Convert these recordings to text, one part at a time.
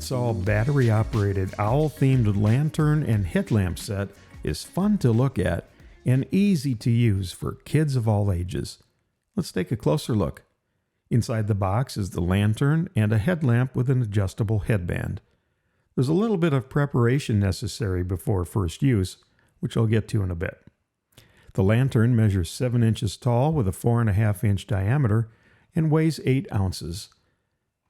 LitezAll battery-operated owl-themed lantern and headlamp set is fun to look at and easy to use for kids of all ages. Let's take a closer look. Inside the box is the lantern and a headlamp with an adjustable headband. There's a little bit of preparation necessary before first use, which I'll get to in a bit. The lantern measures 7 inches tall with a 4.5 inch diameter and weighs 8 ounces.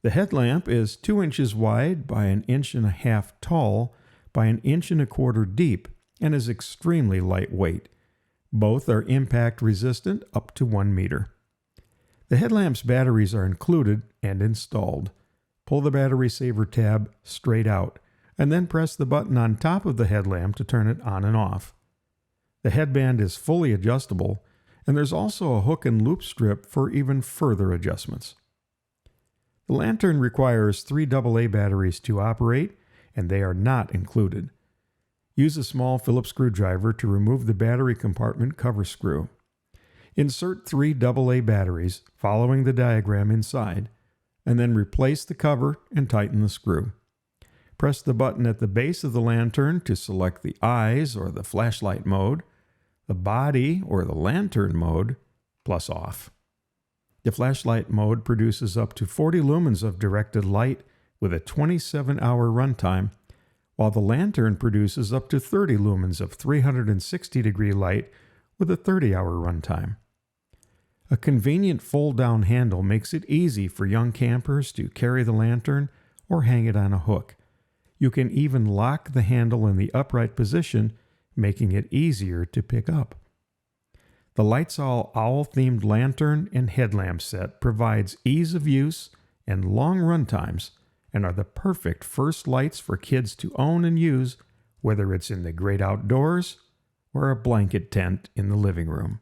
The headlamp is 2 inches wide by 1.5 inches tall by 1.25 inches deep and is extremely lightweight. Both are impact resistant up to 1 meter. The headlamp's batteries are included and installed. Pull the battery saver tab straight out and then press the button on top of the headlamp to turn it on and off. The headband is fully adjustable, and there's also a hook and loop strip for even further adjustments. The lantern requires 3 AA batteries to operate, and they are not included. Use a small Phillips screwdriver to remove the battery compartment cover screw. Insert 3 AA batteries following the diagram inside, and then replace the cover and tighten the screw. Press the button at the base of the lantern to select the eyes or the flashlight mode, the body or the lantern mode, plus off. The flashlight mode produces up to 40 lumens of directed light with a 27-hour runtime, while the lantern produces up to 30 lumens of 360-degree light with a 30-hour runtime. A convenient fold-down handle makes it easy for young campers to carry the lantern or hang it on a hook. You can even lock the handle in the upright position, making it easier to pick up. The LitezAll owl-themed lantern and headlamp set provides ease of use and long run times and are the perfect first lights for kids to own and use, whether it's in the great outdoors or a blanket tent in the living room.